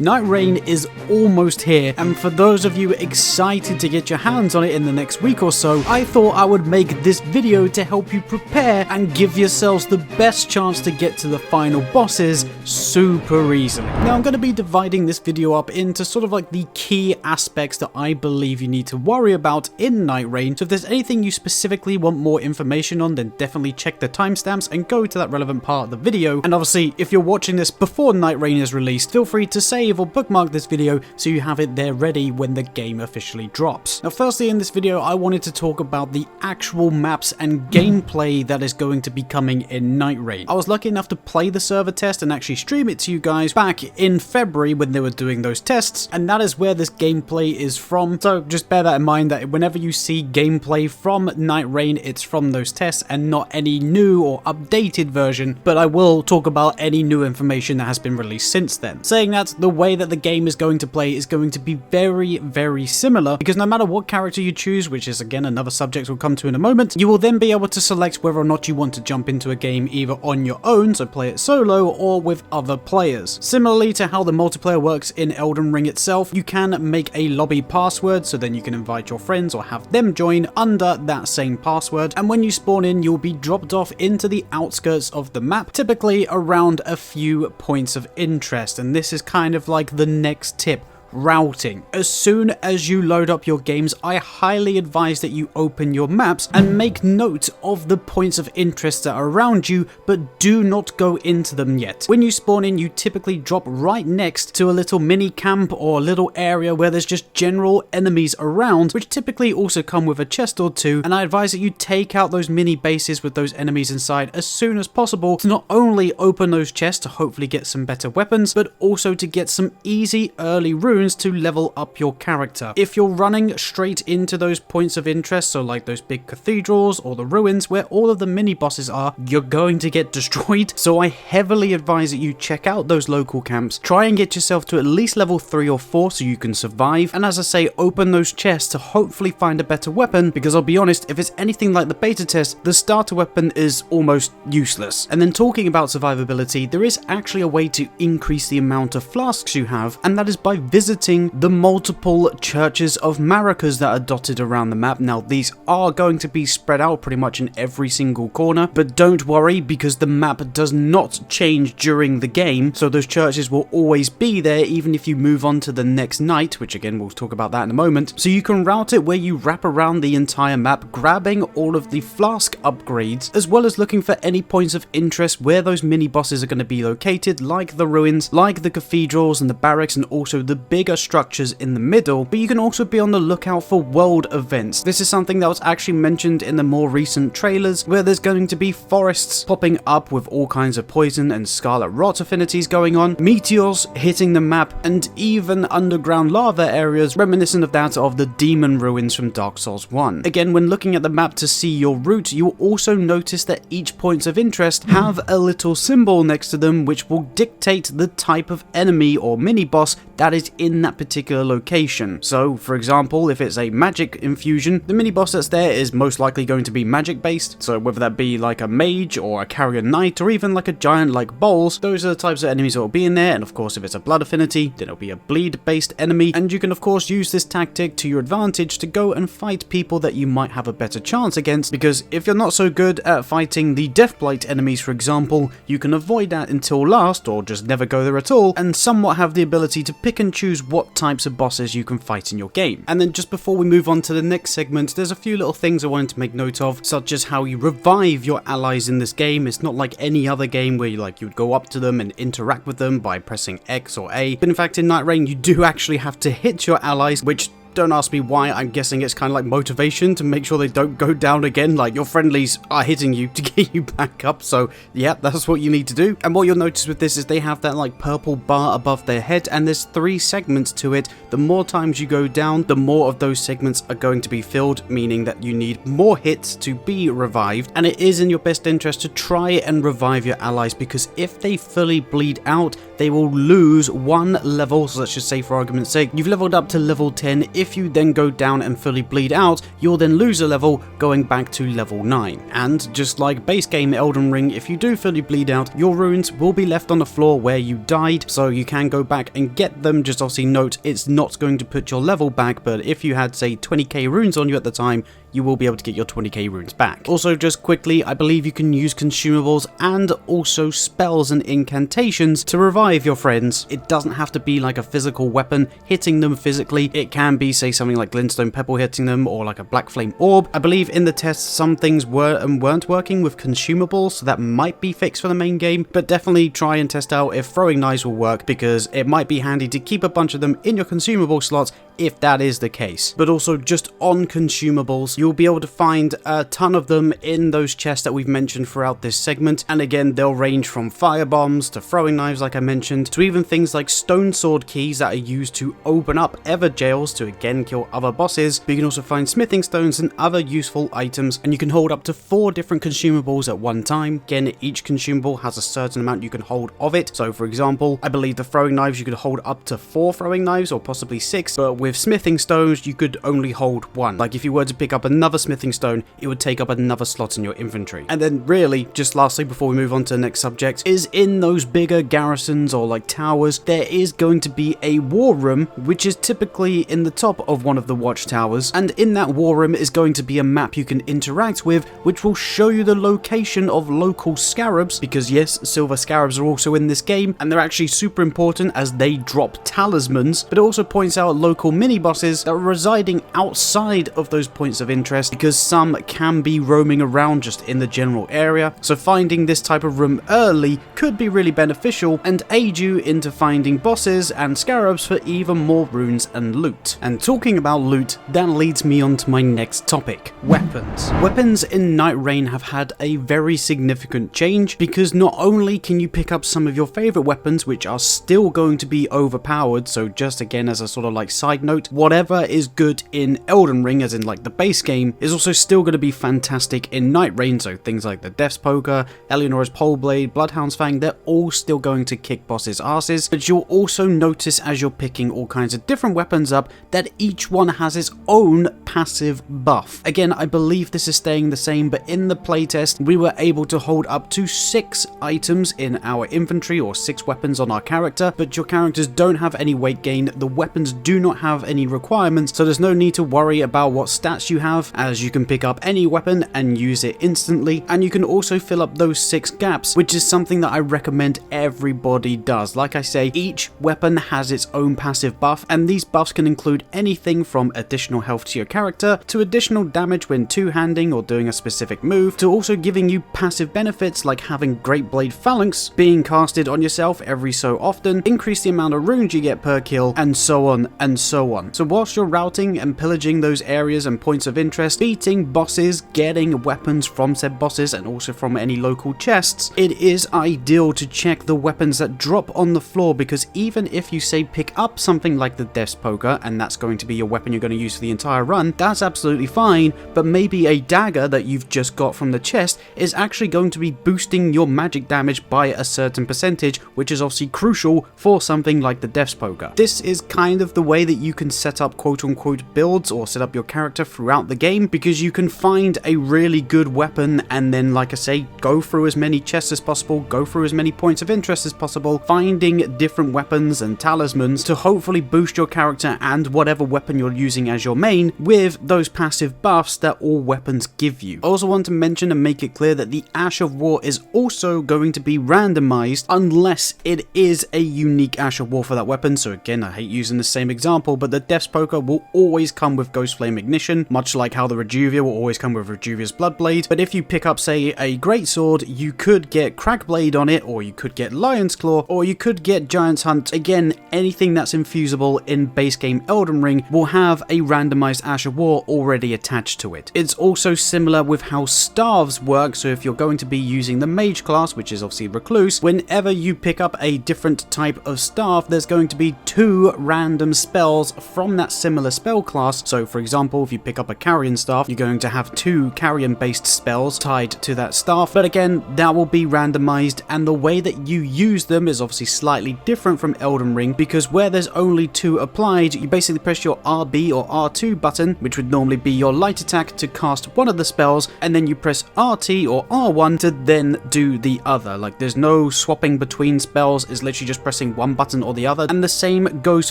Nightreign is almost here, and for those of you excited to get your hands on it in the next week or so, I thought I would make this video to help you prepare and give yourselves the best chance to get to the final bosses super easily. Now I'm going to be dividing this video up into sort of like the key aspects that I believe you need to worry about in Nightreign, so if there's anything you specifically want more information on, then definitely check the timestamps and go to that relevant part of the video. And obviously, if you're watching this before Nightreign is released, feel free to save or bookmark this video so you have it there ready when the game officially drops. Now firstly, in this video I wanted to talk about the actual maps and gameplay that is going to be coming in Nightreign. I was lucky enough to play the server test and actually stream it to you guys back in February when they were doing those tests, and that is where this gameplay is from, so just bear that in mind that whenever you see gameplay from Nightreign, it's from those tests and not any new or updated version, but I will talk about any new information that has been released since then. Saying that, the way that the game is going to play is going to be very similar, because no matter what character you choose, which is again another subject we'll come to in a moment, you will then be able to select whether or not you want to jump into a game either on your own, so play it solo, or with other players. Similarly to how the multiplayer works in Elden Ring itself, you can make a lobby password, so then you can invite your friends or have them join under that same password, and when you spawn in, you'll be dropped off into the outskirts of the map, typically around a few points of interest, and this is kind of like the next tip. Routing. As soon as you load up your games, I highly advise that you open your maps and make note of the points of interest that are around you, but do not go into them yet. When you spawn in, you typically drop right next to a little mini camp or a little area where there's just general enemies around, which typically also come with a chest or two, and I advise that you take out those mini bases with those enemies inside as soon as possible to not only open those chests to hopefully get some better weapons, but also to get some easy early runes to level up your character. If you're running straight into those points of interest, so like those big cathedrals or the ruins where all of the mini bosses are, you're going to get destroyed, so I heavily advise that you check out those local camps, try and get yourself to at least level 3 or 4 so you can survive, and as I say, open those chests to hopefully find a better weapon, because I'll be honest, if it's anything like the beta test, the starter weapon is almost useless. And then talking about survivability, there is actually a way to increase the amount of flasks you have, and that is by visiting the multiple churches of maracas that are dotted around the map. Now these are going to be spread out pretty much in every single corner, but don't worry, because the map does not change during the game, so those churches will always be there even if you move on to the next night, which again we'll talk about that in a moment. So you can route it where you wrap around the entire map, grabbing all of the flask upgrades, as well as looking for any points of interest where those mini bosses are going to be located, like the ruins, like the cathedrals and the barracks, and also the bigger structures in the middle. But you can also be on the lookout for world events. This is something that was actually mentioned in the more recent trailers, where there's going to be forests popping up with all kinds of poison and scarlet rot affinities going on, meteors hitting the map, and even underground lava areas reminiscent of that of the demon ruins from Dark Souls 1. Again, when looking at the map to see your route, you will also notice that each points of interest have a little symbol next to them which will dictate the type of enemy or mini boss that is in that particular location. So for example, if it's a magic infusion, the mini boss that's there is most likely going to be magic based, so whether that be like a mage or a carrier knight or even like a giant like bowls, those are the types of enemies that will be in there. And of course, if it's a blood affinity, then it'll be a bleed based enemy, and you can of course use this tactic to your advantage to go and fight people that you might have a better chance against, because if you're not so good at fighting the deathblight enemies, for example, you can avoid that until last or just never go there at all, and somewhat have the ability to pick and choose what types of bosses you can fight in your game. And then just before we move on to the next segment, there's a few little things I wanted to make note of, such as how you revive your allies in this game. It's not like any other game where you would go up to them and interact with them by pressing X or A, but in fact in Nightreign you do actually have to hit your allies, which don't ask me why. I'm guessing it's kind of like motivation to make sure they don't go down again. Like, your friendlies are hitting you to get you back up, so yeah, that's what you need to do. And what you'll notice with this is they have that like purple bar above their head, and there's 3 segments to it. The more times you go down, the more of those segments are going to be filled, meaning that you need more hits to be revived, and it is in your best interest to try and revive your allies, because if they fully bleed out, they will lose 1 level. So let's just say, for argument's sake, you've leveled up to level 10. If if you then go down and fully bleed out, you'll then lose a level, going back to level 9. And just like base game Elden Ring, if you do fully bleed out, your runes will be left on the floor where you died, so you can go back and get them. Just obviously note, it's not going to put your level back, but if you had say 20k runes on you at the time, you will be able to get your 20k runes back. Also, just quickly, I believe you can use consumables and also spells and incantations to revive your friends. It doesn't have to be like a physical weapon hitting them physically. It can be, say, something like glintstone pebble hitting them, or like a black flame orb. I believe in the test some things were and weren't working with consumables, so that might be fixed for the main game, but definitely try and test out if throwing knives will work, because it might be handy to keep a bunch of them in your consumable slots if that is the case. But also, just on consumables, you'll be able to find a ton of them in those chests that we've mentioned throughout this segment, and again, they'll range from fire bombs to throwing knives like I mentioned, to even things like stone sword keys that are used to open up ever jails to again kill other bosses. But you can also find smithing stones and other useful items, and you can hold up to 4 different consumables at one time. Again, each consumable has a certain amount you can hold of it. So for example, I believe the throwing knives, you could hold up to 4 throwing knives, or possibly 6, but with smithing stones you could only hold 1. Like if you were to pick up another smithing stone, it would take up another slot in your inventory. And then really, just lastly before we move on to the next subject, is in those bigger garrisons or like towers, there is going to be a war room, which is typically in the top of one of the watchtowers, and in that war room is going to be a map you can interact with, which will show you the location of local scarabs, because yes, silver scarabs are also in this game, and they're actually super important as they drop talismans. But it also points out local mini bosses that are residing outside of those points of interest, because some can be roaming around just in the general area. So finding this type of room early could be really beneficial and aid you into finding bosses and scarabs for even more runes and loot. And talking about loot, that leads me on to my next topic: weapons. Weapons in Nightreign have had a very significant change, because not only can you pick up some of your favorite weapons, which are still going to be overpowered, so just again as a sort of like side note, whatever is good in Elden Ring, as in like the base game, is also still going to be fantastic in Nightreign. So things like the Death's Poker, Eleanor's Pole Blade, Bloodhound's Fang, they're all still going to kick bosses' asses. But you'll also notice as you're picking all kinds of different weapons up that each one has its own passive buff. Again, I believe this is staying the same, but in the playtest we were able to hold up to 6 items in our inventory, or 6 weapons on our character, but your characters don't have any weight gain, the weapons do not have any requirements, so there's no need to worry about what stats you have, as you can pick up any weapon and use it instantly. And you can also fill up those 6 gaps, which is something that I recommend everybody does. Like I say, each weapon has its own passive buff, and these buffs can include anything from additional health to your character, to additional damage when two-handing or doing a specific move, to also giving you passive benefits like having Great Blade Phalanx being casted on yourself every so often, increase the amount of runes you get per kill, and so on and so on. So whilst you're routing and pillaging those areas and points of interest, beating bosses, getting weapons from said bosses, and also from any local chests, it is ideal to check the weapons that drop on the floor, because even if you say pick up something like the Death's Poker, and that's going to be your weapon you're going to use for the entire run, that's absolutely fine, but maybe a dagger that you've just got from the chest is actually going to be boosting your magic damage by a certain percentage, which is obviously crucial for something like the Death's Poker. This is kind of the way that you can set up quote-unquote builds, or set up your character throughout the game, because you can find a really good weapon and then, like I say, go through as many chests as possible, go through as many points of interest as possible, finding different weapons and talismans to hopefully boost your character and whatever weapon you're using as your main with those passive buffs that all weapons give you. I also want to mention and make it clear that the Ash of War is also going to be randomized unless it is a unique Ash of War for that weapon. So again, I hate using the same example, but the Death's Poker will always come with Ghost Flame Ignition, much like how the Reduvia will always come with Reduvia's Bloodblade. But if you pick up, say, a Greatsword, you could get Crackblade on it, or you could get Lion's Claw, or you could get Giant's Hunt. Again, anything that's infusible in base game Elden Ring will have a randomized Ash of War already attached to it. It's also similar with how staves work, so if you're going to be using the Mage class, which is obviously Recluse, whenever you pick up a different type of staff, there's going to be 2 random spells spells from that similar spell class. So for example, if you pick up a carrion staff, you're going to have 2 carrion based spells tied to that staff, but again, that will be randomized, and the way that you use them is obviously slightly different from Elden Ring, because where there's only 2 applied, you basically press your RB or R2 button, which would normally be your light attack, to cast one of the spells, and then you press RT or R1 to then do the other. Like, there's no swapping between spells, it's literally just pressing one button or the other, and the same goes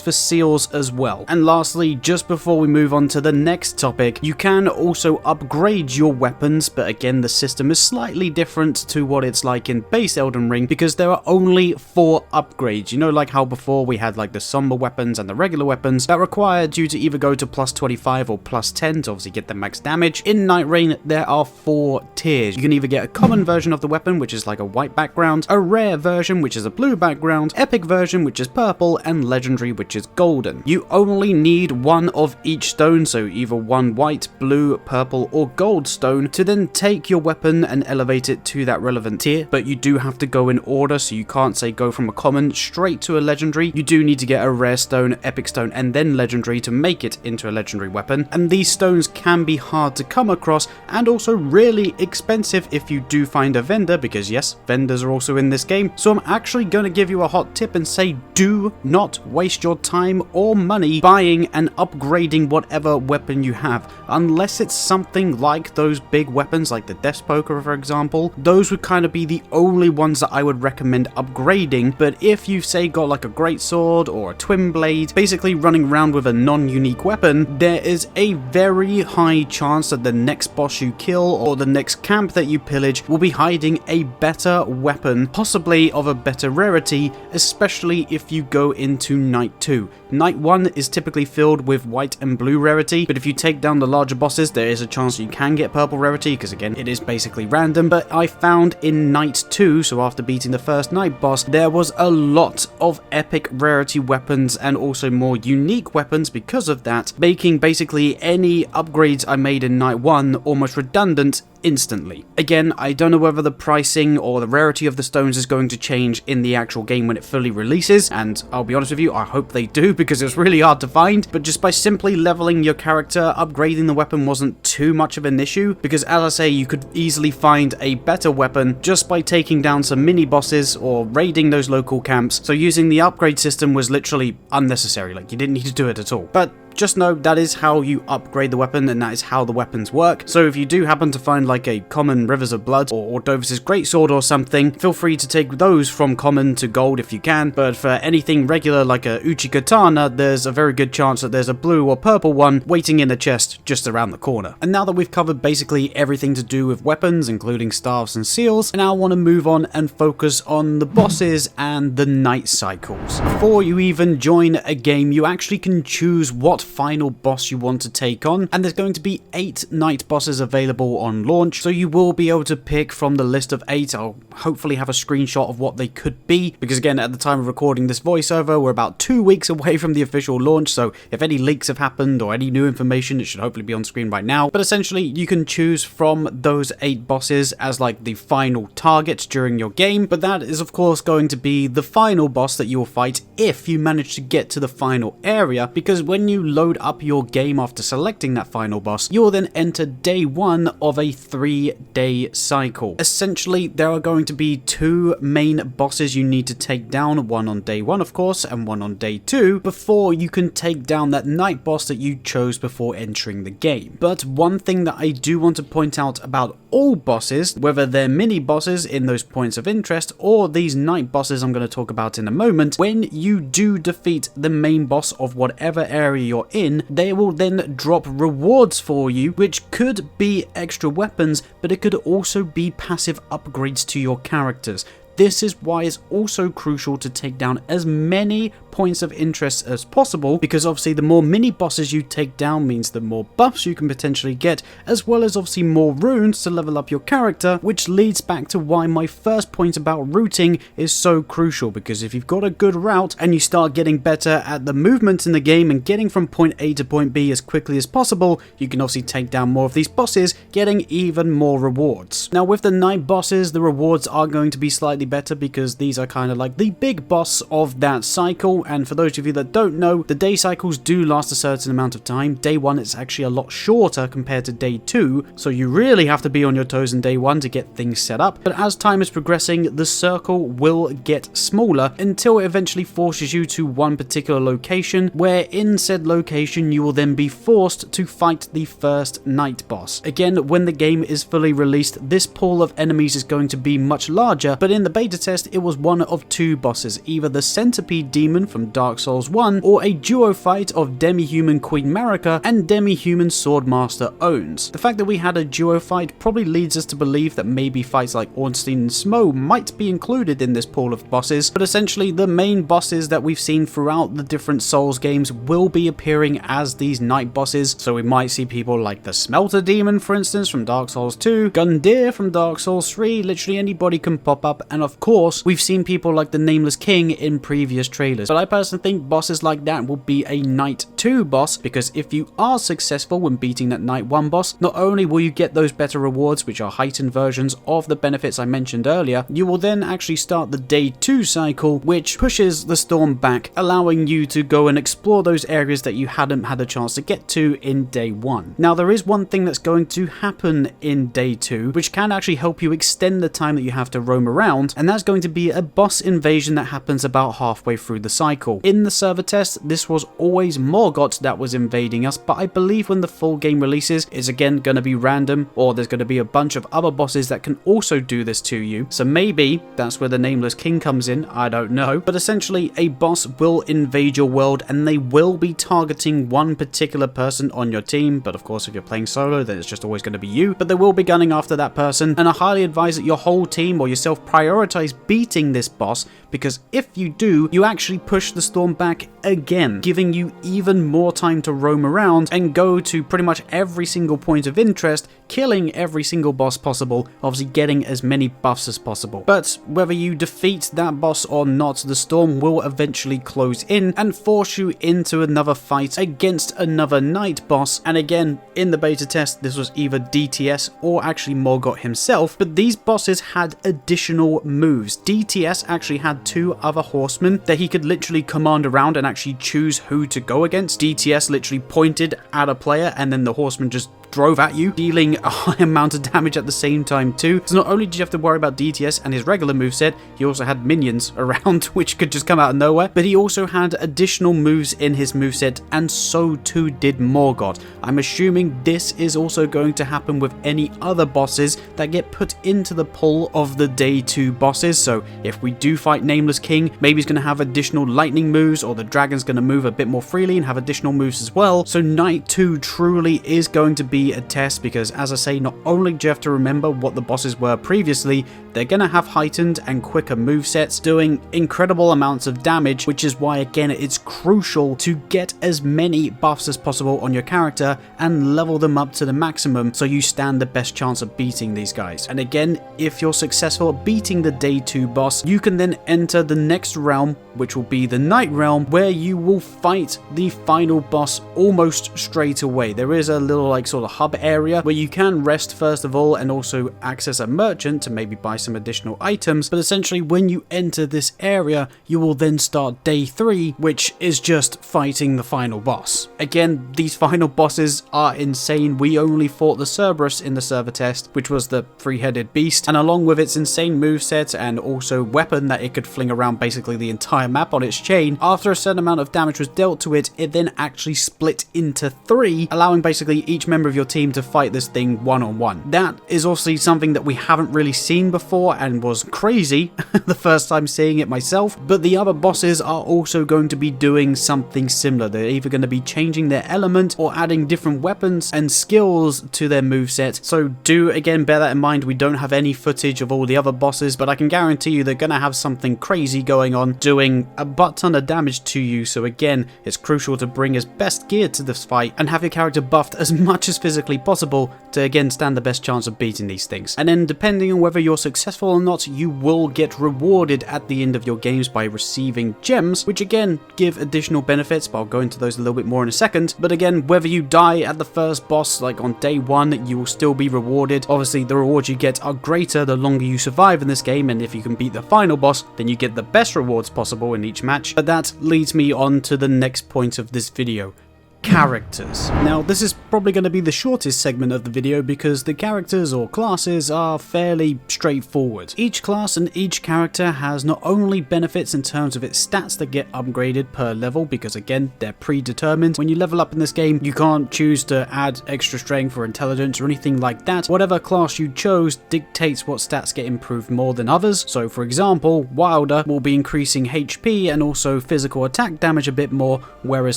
for seals as well. And lastly, just before we move on to the next topic, you can also upgrade your weapons, but again, the system is slightly different to what it's like in base Elden Ring, because there are only 4 upgrades. You know, like how before we had like the somber weapons and the regular weapons that required you to either go to plus 25 or plus 10 to obviously get the max damage. In Nightreign, there are 4 tiers. You can either get a common version of the weapon, which is like a white background, a rare version, which is a blue background, epic version, which is purple, and legendary, which is golden. You only need 1 of each stone, so either 1 white, blue, purple, or gold stone to then take your weapon and elevate it to that relevant tier, but you do have to go in order, so you can't say go from a common straight to a legendary. You do need to get a rare stone, epic stone, and then legendary to make it into a legendary weapon, and these stones can be hard to come across and also really expensive if you do find a vendor, because yes, vendors are also in this game. So I'm actually going to give you a hot tip and say, do not waste your time or money buying and upgrading whatever weapon you have, unless it's something like those big weapons like the Death Poker, for example. Those would kind of be the only ones that I would recommend upgrading. But if you say got like a great sword or a twin blade, basically running around with a non-unique weapon, there is a very high chance that the next boss you kill or the next camp that you pillage will be hiding a better weapon, possibly of a better rarity, especially if you go into Night 2. Night 1 is typically filled with white and blue rarity, but if you take down the larger bosses, there is a chance you can get purple rarity, because again, it is basically random. But I found in Night 2, so after beating the first night boss, there was a lot of epic rarity weapons and also more unique weapons because of that, making basically any upgrades I made in Night 1 almost redundant instantly. Again, I don't know whether the pricing or the rarity of the stones is going to change in the actual game when it fully releases, and I'll be honest with you, I hope they do, because it's really hard to find. But just by simply leveling your character, upgrading the weapon wasn't too much of an issue, because as I say, you could easily find a better weapon just by taking down some mini bosses or raiding those local camps. So using the upgrade system was literally unnecessary, like you didn't need to do it at all. But just know that is how you upgrade the weapon, and that is how the weapons work. So if you do happen to find like a common Rivers of Blood or Ordovis' Greatsword or something, feel free to take those from common to gold if you can. But for anything regular like a Uchi Katana, there's a very good chance that there's a blue or purple one waiting in the chest just around the corner. And now that we've covered basically everything to do with weapons, including staffs and seals, I now want to move on and focus on the bosses and the night cycles. Before you even join a game, you actually can choose what final boss you want to take on, and there's going to be 8 night bosses available on launch, so you will be able to pick from the list of 8. I'll hopefully have a screenshot of what they could be, because again, at the time of recording this voiceover, we're about 2 weeks away from the official launch, so if any leaks have happened or any new information, it should hopefully be on screen right now. But essentially, you can choose from those 8 bosses as like the final target during your game, but that is of course going to be the final boss that you will fight if you manage to get to the final area, because when you load up your game after selecting that final boss, you will then enter day 1 of a 3-day cycle. Essentially, there are going to be 2 main bosses you need to take down, one on day 1 of course, and one on day 2, before you can take down that night boss that you chose before entering the game. But one thing that I do want to point out about all bosses, whether they're mini bosses in those points of interest or these night bosses I'm going to talk about in a moment, when you do defeat the main boss of whatever area you're in, they will then drop rewards for you, which could be extra weapons, but it could also be passive upgrades to your characters. This is why it's also crucial to take down as many points of interest as possible, because obviously the more mini bosses you take down means the more buffs you can potentially get, as well as obviously more runes to level up your character, which leads back to why my first point about routing is so crucial, because if you've got a good route and you start getting better at the movement in the game and getting from point A to point B as quickly as possible, you can obviously take down more of these bosses, getting even more rewards. Now with the night bosses, the rewards are going to be slightly better, because these are kind of like the big boss of that cycle, and for those of you that don't know, the day cycles do last a certain amount of time. Day 1 is actually a lot shorter compared to day 2, so you really have to be on your toes in day 1 to get things set up. But as time is progressing, the circle will get smaller until it eventually forces you to one particular location, where in said location you will then be forced to fight the first night boss. Again, when the game is fully released, this pool of enemies is going to be much larger, but in the beta test it was one of 2 bosses, either the Centipede Demon from Dark Souls 1 or a duo fight of Demi-Human Queen Marika and Demi-Human Swordmaster Owns. The fact that we had a duo fight probably leads us to believe that maybe fights like Ornstein and Smo might be included in this pool of bosses, but essentially the main bosses that we've seen throughout the different Souls games will be appearing as these night bosses. So we might see people like the Smelter Demon, for instance, from Dark Souls 2, Gundyr from Dark Souls 3, literally anybody can pop up, and of course we've seen people like the Nameless King in previous trailers. But I personally think bosses like that will be a Night 2 boss, because if you are successful when beating that Night 1 boss, not only will you get those better rewards, which are heightened versions of the benefits I mentioned earlier, you will then actually start the day 2 cycle, which pushes the storm back, allowing you to go and explore those areas that you hadn't had a chance to get to in day 1. Now there is one thing that's going to happen in day 2, which can actually help you extend the time that you have to roam around, and that's going to be a boss invasion that happens about halfway through the cycle. In the server test, this was always Morgott that was invading us, but I believe when the full game releases, it's again going to be random, or there's going to be a bunch of other bosses that can also do this to you. So maybe that's where the Nameless King comes in, I don't know. But essentially, a boss will invade your world, and they will be targeting one particular person on your team. But of course, if you're playing solo, then it's just always going to be you. But they will be gunning after that person, and I highly advise that your whole team or yourself prioritize beating this boss, because if you do, you actually push the storm back again, giving you even more time to roam around and go to pretty much every single point of interest, killing every single boss possible, obviously getting as many buffs as possible. But whether you defeat that boss or not, the storm will eventually close in and force you into another fight against another night boss. And again, in the beta test, this was either DTS or actually Morgott himself, but these bosses had additional moves. DTS actually had 2 other horsemen that he could literally command around and actually choose who to go against. DTS literally pointed at a player, and then the horseman just drove at you, dealing a high amount of damage at the same time too. So not only did you have to worry about DTS and his regular moveset, he also had minions around which could just come out of nowhere, but he also had additional moves in his moveset, and so too did Morgott. I'm assuming this is also going to happen with any other bosses that get put into the pool of the day 2 bosses. So if we do fight Nameless King, maybe he's going to have additional lightning moves, or the dragon's going to move a bit more freely and have additional moves as well. So Night 2 truly is going to be a test, because as I say, not only do you have to remember what the bosses were previously, they're going to have heightened and quicker movesets doing incredible amounts of damage, which is why again it's crucial to get as many buffs as possible on your character and level them up to the maximum so you stand the best chance of beating these guys. And again, if you're successful at beating the day 2 boss, you can then enter the next realm, which will be the Night Realm, where you will fight the final boss almost straight away. There is a little like sort of hub area where you can rest first of all, and also access a merchant to maybe buy some additional items. But essentially when you enter this area, you will then start day 3, which is just fighting the final boss. Again, these final bosses are insane. We only fought the Cerberus in the server test, which was the 3-headed beast, and along with its insane moveset and also weapon that it could fling around basically the entire map on its chain, after a certain amount of damage was dealt to it, it then actually split into 3, allowing basically each member of your team to fight this thing one-on-one. That is obviously something that we haven't really seen before and was crazy the first time seeing it myself, but the other bosses are also going to be doing something similar. They're either going to be changing their element or adding different weapons and skills to their moveset. So do again bear that in mind. We don't have any footage of all the other bosses, but I can guarantee you they're going to have something crazy going on, doing a butt ton of damage to you. So again, it's crucial to bring as best gear to this fight and have your character buffed as much as physically possible to again stand the best chance of beating these things. And then depending on whether you're successful or not, you will get rewarded at the end of your games by receiving gems, which again give additional benefits, but I'll go into those a little bit more in a second. But again, whether you die at the first boss, like on day one, you will still be rewarded. Obviously, the rewards you get are greater the longer you survive in this game, and if you can beat the final boss, then you get the best rewards possible in each match. But that leads me on to the next point of this video. Characters. Now, this is probably going to be the shortest segment of the video because the characters or classes are fairly straightforward. Each class and each character has not only benefits in terms of its stats that get upgraded per level, because again, they're predetermined. When you level up in this game, you can't choose to add extra strength or intelligence or anything like that. Whatever class you chose dictates what stats get improved more than others. So for example, Wilder will be increasing HP and also physical attack damage a bit more, whereas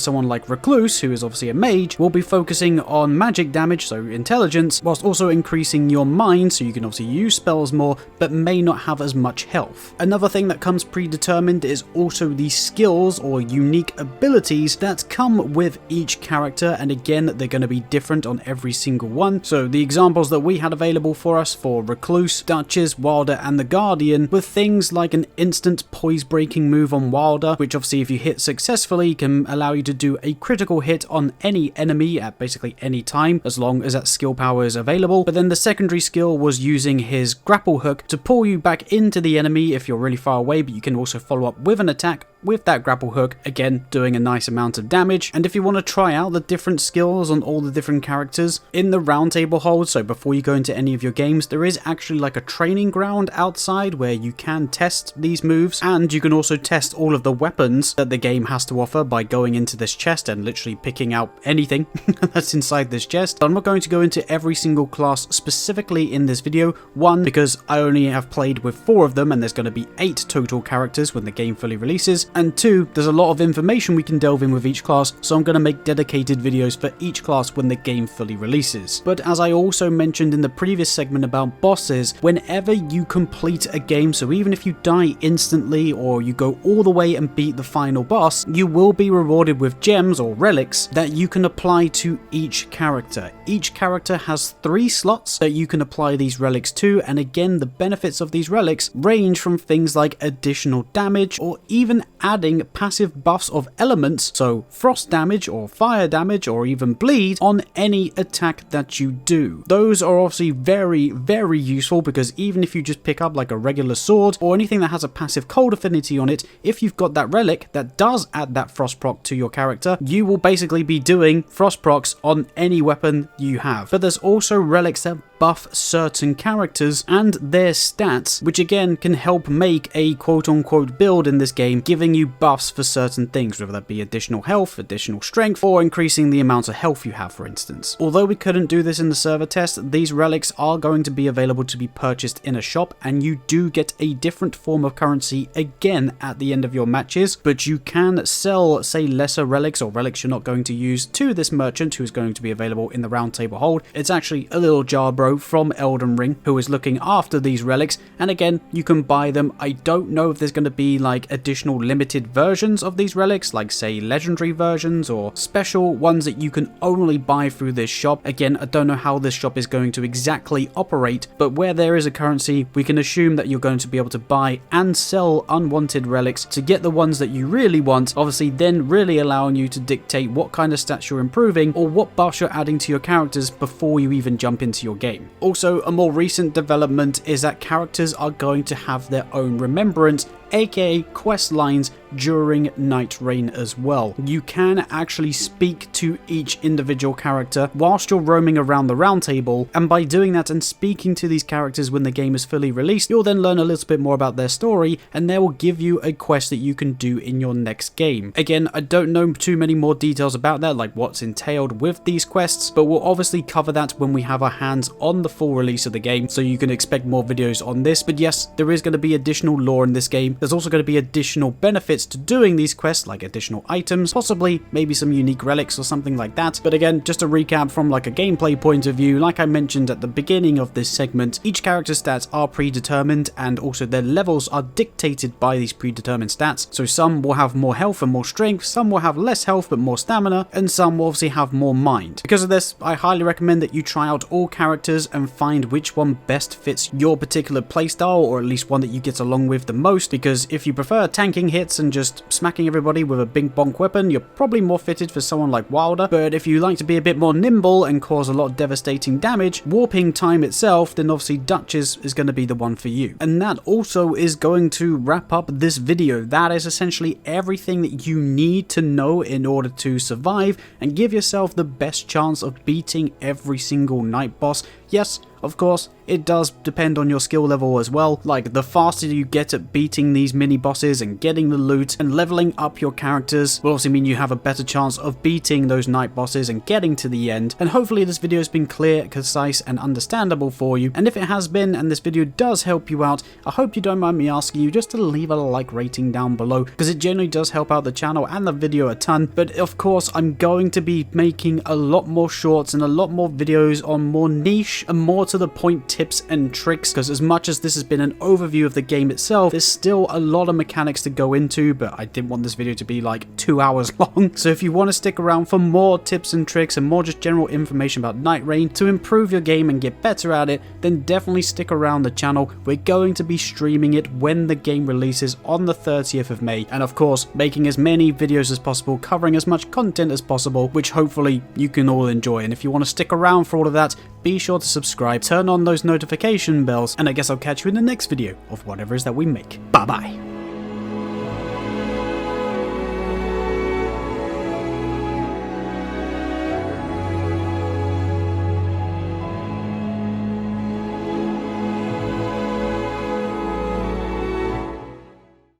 someone like Recluse, who is obviously a mage, will be focusing on magic damage, so intelligence, whilst also increasing your mind, so you can obviously use spells more, but may not have as much health. Another thing that comes predetermined is also the skills or unique abilities that come with each character, and again, they're going to be different on every single one. So the examples that we had available for us for Recluse, Duchess, Wilder, and the Guardian were things like an instant poise breaking move on Wilder, which obviously if you hit successfully can allow you to do a critical hit on any enemy at basically any time, as long as that skill power is available. But then the secondary skill was using his grapple hook to pull you back into the enemy if you're really far away, but you can also follow up with an attack with that grapple hook, again doing a nice amount of damage. And if you want to try out the different skills on all the different characters in the roundtable hold, so before you go into any of your games, there is actually like a training ground outside where you can test these moves, and you can also test all of the weapons that the game has to offer by going into this chest and literally picking out anything that's inside this chest. I'm not going to go into every single class specifically in this video, one, because I only have played with 4 of them and there's going to be 8 total characters when the game fully releases, and 2, there's a lot of information we can delve in with each class, so I'm going to make dedicated videos for each class when the game fully releases. But as I also mentioned in the previous segment about bosses, whenever you complete a game, so even if you die instantly or you go all the way and beat the final boss, you will be rewarded with gems or relics that you can apply to each character. Each character has 3 slots that you can apply these relics to, and again, the benefits of these relics range from things like additional damage or even adding passive buffs of elements, so frost damage or fire damage or even bleed on any attack that you do. Those are obviously very, very useful because even if you just pick up like a regular sword or anything that has a passive cold affinity on it, if you've got that relic that does add that frost proc to your character, you will basically be doing frost procs on any weapon you have. But there's also relics that buff certain characters and their stats, which again can help make a quote-unquote build in this game, giving you buffs for certain things, whether that be additional health, additional strength, or increasing the amount of health you have, for instance. Although we couldn't do this in the server test, these relics are going to be available to be purchased in a shop, and you do get a different form of currency again at the end of your matches, but you can sell, say, lesser relics or relics you're not going to use to this merchant who is going to be available in the roundtable hold. It's actually a little jar bro from Elden Ring who is looking after these relics, and again, you can buy them. I don't know if there's going to be like additional limited versions of these relics, like say legendary versions or special ones that you can only buy through this shop. Again, I don't know how this shop is going to exactly operate, but where there is a currency, we can assume that you're going to be able to buy and sell unwanted relics to get the ones that you really want, obviously then really allowing you to dictate what kind of stats you're improving or what buffs you're adding to your characters before you even jump into your game. Also, a more recent development is that characters are going to have their own remembrance, aka quest lines, during Nightreign as well. You can actually speak to each individual character whilst you're roaming around the roundtable, and by doing that and speaking to these characters when the game is fully released, you'll then learn a little bit more about their story, and they will give you a quest that you can do in your next game. Again, I don't know too many more details about that, like what's entailed with these quests, but we'll obviously cover that when we have our hands on the full release of the game, so you can expect more videos on this. But yes, there is going to be additional lore in this game, There's also going to be additional benefits to doing these quests, like additional items, possibly maybe some unique relics or something like that. But again, just to recap from like a gameplay point of view, like I mentioned at the beginning of this segment, each character's stats are predetermined and also their levels are dictated by these predetermined stats. So some will have more health and more strength, some will have less health but more stamina, and some will obviously have more mind. Because of this, I highly recommend that you try out all characters and find which one best fits your particular playstyle, or at least one that you get along with the most, because if you prefer tanking hits and just smacking everybody with a bing bonk weapon, you're probably more fitted for someone like Wilder. But if you like to be a bit more nimble and cause a lot of devastating damage, warping time itself, then obviously Duchess is going to be the one for you. And that also is going to wrap up this video. That is essentially everything that you need to know in order to survive and give yourself the best chance of beating every single night boss. Yes, of course, it does depend on your skill level as well. Like, the faster you get at beating these mini bosses and getting the loot and leveling up your characters will obviously mean you have a better chance of beating those night bosses and getting to the end. And hopefully this video has been clear, concise and understandable for you. And if it has been and this video does help you out, I hope you don't mind me asking you just to leave a like rating down below, because it generally does help out the channel and the video a ton. But of course, I'm going to be making a lot more shorts and a lot more videos on more niche and more to the point tips and tricks, because as much as this has been an overview of the game itself, there's still a lot of mechanics to go into, but I didn't want this video to be like 2 hours long. So if you want to stick around for more tips and tricks and more just general information about Nightreign to improve your game and get better at it, then definitely stick around the channel. We're going to be streaming it when the game releases on the 30th of May, and of course making as many videos as possible, covering as much content as possible, which hopefully you can all enjoy. And if you want to stick around for all of that, be sure to subscribe, turn on those notification bells, and I guess I'll catch you in the next video of whatever it is that we make. Bye bye.